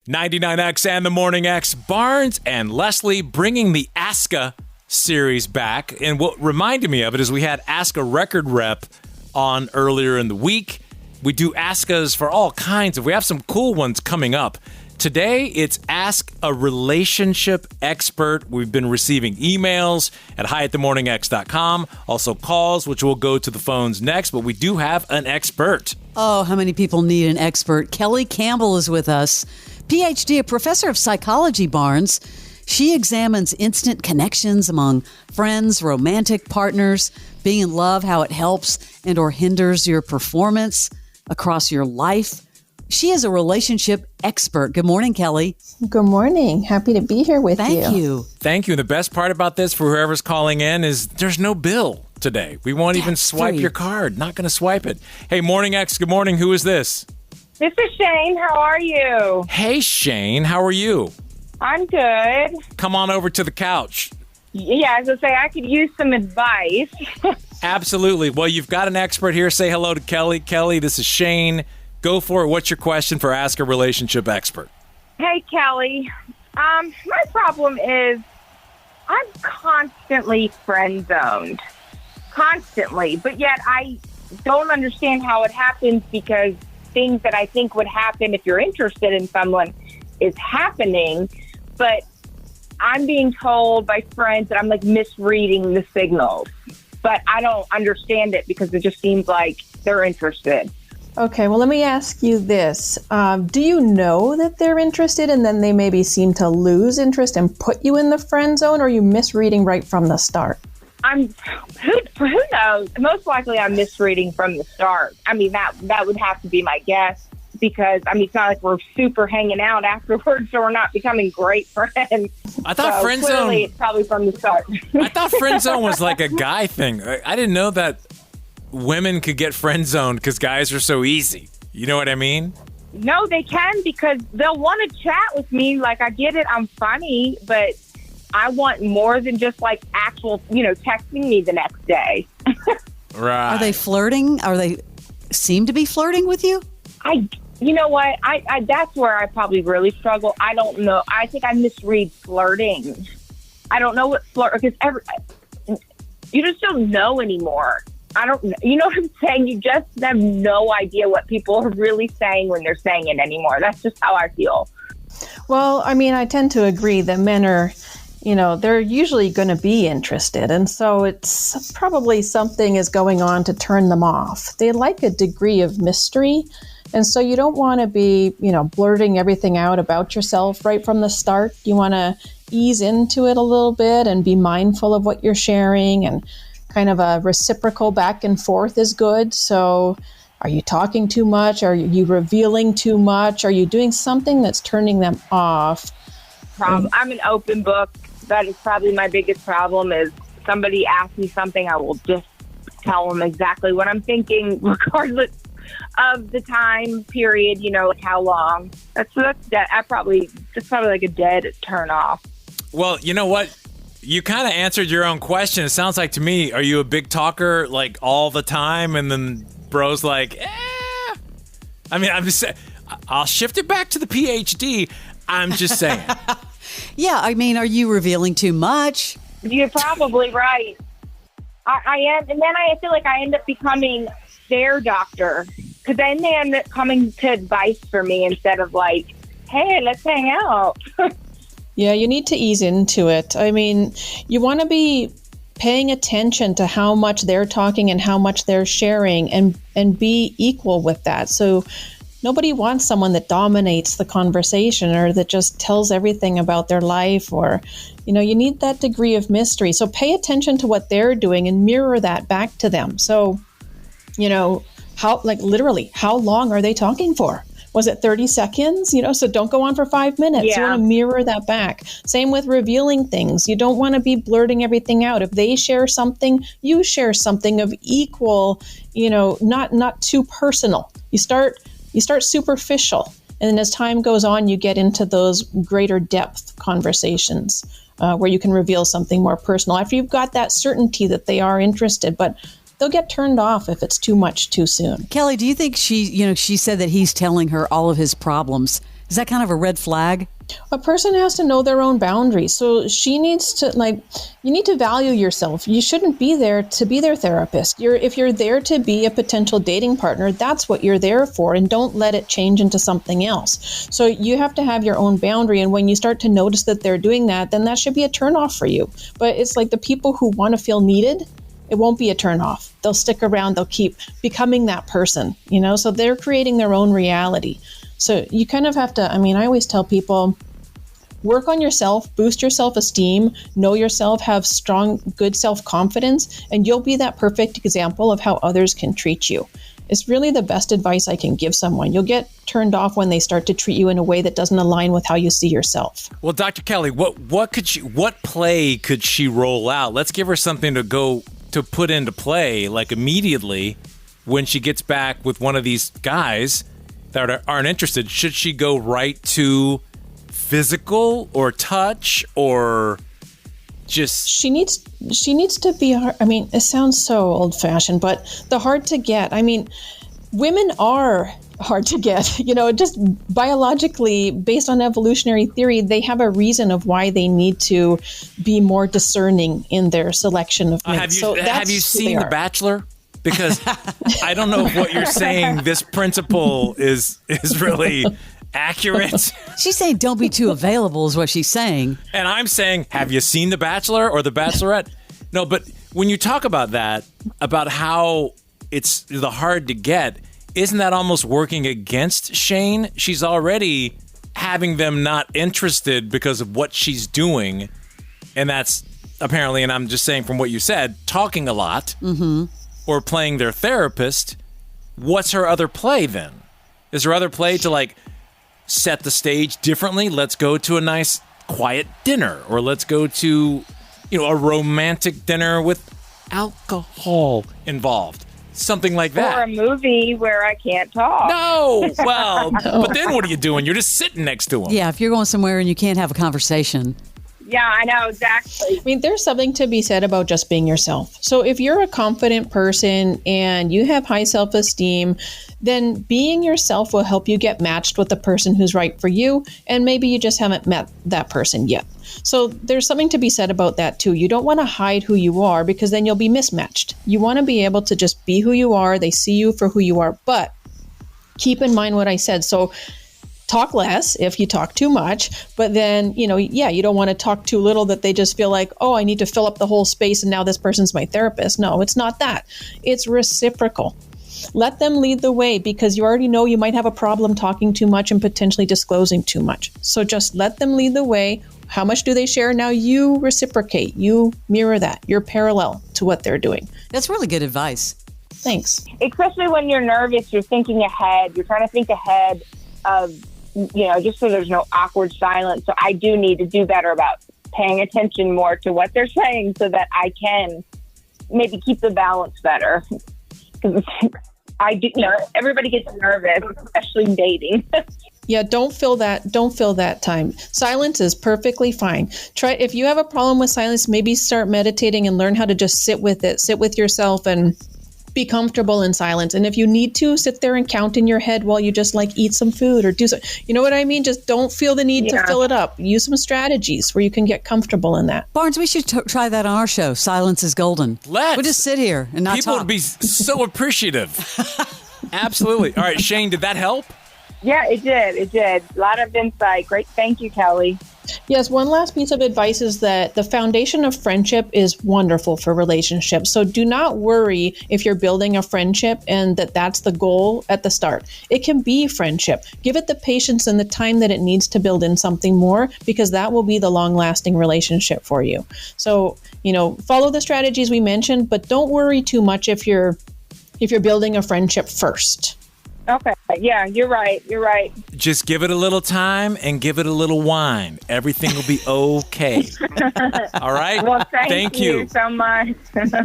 99X and the Morning X, Barnes and Leslie bringing the ASCA series back. And what reminded me of it is we had ASCA Record Rep on earlier in the week. We do ASCAs for all kinds of, we have some cool ones coming up. Today, it's Ask a Relationship Expert. We've been receiving emails at hi@themorningx.com. Also calls, which will go to the phones next, but we do have an expert. Oh, how many people need an expert? Kelly Campbell is with us. Ph.D., a professor of psychology, Barnes. She examines instant connections among friends, romantic partners, being in love, how it helps and or hinders your performance across your life. She is a relationship expert. Good morning, Kelly. Good morning. Happy to be here with you. Thank you. Thank you. And the best part about this for whoever's calling in is there's no bill today. We won't even swipe your card. Not going to swipe it. Hey, Morning X, good morning. Who is this? This is Shane. How are you? Hey, Shane. How are you? I'm good. Come on over to the couch. Yeah, I was going to say, I could use some advice. Absolutely. Well, you've got an expert here. Say hello to Kelly. Kelly, this is Shane. Go for it. What's your question for Ask a Relationship Expert? Hey, Kelly. My problem is I'm constantly friend-zoned. Constantly. But yet I don't understand how it happens because things that I think would happen if you're interested in someone is happening. But I'm being told by friends that I'm like misreading the signals. But I don't understand it because it just seems like they're interested. Okay, well, let me ask you this. Do you know that they're interested and then they maybe seem to lose interest and put you in the friend zone, or are you misreading right from the start? Who knows? Most likely I'm misreading from the start. I mean, that would have to be my guess because, I mean, it's not like we're super hanging out afterwards, so we're not becoming great friends. I thought friend zone... Clearly, it's probably from the start. I thought friend zone was like a guy thing. I didn't know that women could get friend zoned because guys are so easy. You know what I mean? No, they can because they'll want to chat with me. Like, I get it. I'm funny, but I want more than just like actual, texting me the next day. Right. Are they flirting? Seem to be flirting with you? You know what? I that's where I probably really struggle. I don't know. I think I misread flirting. I don't know what because you just don't know anymore. I don't know. You know what I'm saying? You just have no idea what people are really saying when they're saying it anymore. That's just how I feel. Well, I mean, I tend to agree that men are, they're usually going to be interested. And so it's probably something is going on to turn them off. They like a degree of mystery. And so you don't want to be, blurting everything out about yourself right from the start. You want to ease into it a little bit and be mindful of what you're sharing, and kind of a reciprocal back and forth is good. So are you talking too much? Are you revealing too much? Are you doing something that's turning them off? I'm an open book. That is probably my biggest problem is somebody asks me something, I will just tell them exactly what I'm thinking, regardless of the time period, like how long. That's probably like a dead turn off. Well, you know what? You kind of answered your own question. It sounds like to me, are you a big talker like all the time? And then bro's like, I mean, I'm just saying, I'll shift it back to the Ph.D. I'm just saying. Yeah, I mean, are you revealing too much? You're probably right. I am. And then I feel like I end up becoming their doctor because then they end up coming to advice for me instead of like, hey, let's hang out. Yeah, you need to ease into it. I mean, you want to be paying attention to how much they're talking and how much they're sharing and be equal with that. So nobody wants someone that dominates the conversation or that just tells everything about their life, or, you need that degree of mystery. So pay attention to what they're doing and mirror that back to them. So, how long are they talking for? Was it 30 seconds? So don't go on for 5 minutes. Yeah. You want to mirror that back. Same with revealing things. You don't want to be blurting everything out. If they share something, you share something of equal, not too personal. You start superficial. And then as time goes on, you get into those greater depth conversations where you can reveal something more personal after you've got that certainty that they are interested. But they'll get turned off if it's too much too soon. Kelly, do you think she said that he's telling her all of his problems. Is that kind of a red flag? A person has to know their own boundaries. So she needs to, you need to value yourself. You shouldn't be there to be their therapist. If you're there to be a potential dating partner, that's what you're there for, and don't let it change into something else. So you have to have your own boundary, and when you start to notice that they're doing that, then that should be a turnoff for you. But it's like the people who want to feel needed, it won't be a turnoff. They'll stick around. They'll keep becoming that person, so they're creating their own reality. So you kind of have to, I always tell people, work on yourself, boost your self-esteem, know yourself, have strong, good self-confidence, and you'll be that perfect example of how others can treat you. It's really the best advice I can give someone. You'll get turned off when they start to treat you in a way that doesn't align with how you see yourself. Well, Dr. Kelly, what play could she roll out? Let's give her something to put into play, like immediately when she gets back with one of these guys that aren't interested. Should she go right to physical or touch, or just... She needs to be, it sounds so old-fashioned, but the hard to get. Women are hard to get, just biologically, based on evolutionary theory, they have a reason of why they need to be more discerning in their selection of mates. Have you seen The Bachelor? Because I don't know if what you're saying, this principle is really accurate. She's saying don't be too available is what she's saying. And I'm saying, have you seen The Bachelor or The Bachelorette? No, but when you talk about that, about how it's the hard to get, isn't that almost working against Shane? She's already having them not interested because of what she's doing. And that's apparently, and I'm just saying from what you said, talking a lot. Mm-hmm. Or playing their therapist. What's her other play then? Is her other play to set the stage differently? Let's go to a nice quiet dinner, or let's go to a romantic dinner with alcohol involved. Something like that. Or a movie where I can't talk. No! Well, but then what are you doing? You're just sitting next to him. Yeah, if you're going somewhere and you can't have a conversation. Yeah, I know, exactly. There's something to be said about just being yourself. So if you're a confident person and you have high self-esteem, then being yourself will help you get matched with the person who's right for you, and maybe you just haven't met that person yet. So there's something to be said about that too. You don't want to hide who you are, because then you'll be mismatched. You want to be able to just be who you are. They see you for who you are, but keep in mind what I said. So talk less if you talk too much, but then, you don't want to talk too little that they just feel like, oh, I need to fill up the whole space and now this person's my therapist. No, it's not that. It's reciprocal. Let them lead the way, because you already know you might have a problem talking too much and potentially disclosing too much. So just let them lead the way. How much do they share? Now you reciprocate. You mirror that. You're parallel to what they're doing. That's really good advice. Thanks. Especially when you're nervous, you're thinking ahead. You're trying to think ahead of, just so there's no awkward silence. So I do need to do better about paying attention more to what they're saying so that I can maybe keep the balance better. Because I do, everybody gets nervous, especially dating. Yeah, don't fill that time. Silence is perfectly fine. Try, if you have a problem with silence, maybe start meditating and learn how to just sit with it, sit with yourself and be comfortable in silence. And if you need to, sit there and count in your head while you just eat some food or do so. You know what I mean? Just don't feel the need to fill it up. Use some strategies where you can get comfortable in that. Barnes, we should try that on our show. Silence is golden. Let's. We'll just sit here and not People talk. would be so appreciative. Absolutely. All right, Shane, did that help? Yeah, it did. It did. A lot of insight. Great. Thank you, Kelly. Yes, one last piece of advice is that the foundation of friendship is wonderful for relationships. So do not worry if you're building a friendship and that's the goal at the start. It can be friendship. Give it the patience and the time that it needs to build in something more, because that will be the long-lasting relationship for you. So, follow the strategies we mentioned, but don't worry too much if you're building a friendship first. Okay. Yeah, you're right. You're right. Just give it a little time and give it a little wine. Everything will be okay. All right? Well, thank you so much.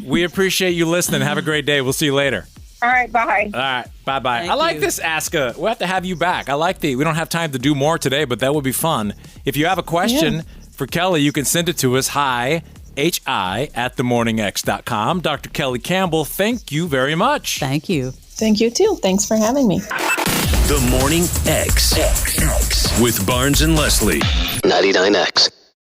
We appreciate you listening. Have a great day. We'll see you later. All right. Bye. All right. Bye-bye. Thank I like you. this, Aska. We'll have to have you back. We don't have time to do more today, but that would be fun. If you have a question for Kelly, you can send it to us. Hi, hi@themorningx.com. Dr. Kelly Campbell, thank you very much. Thank you. Thank you too. Thanks for having me. The Morning X with Barnes and Leslie. 99X.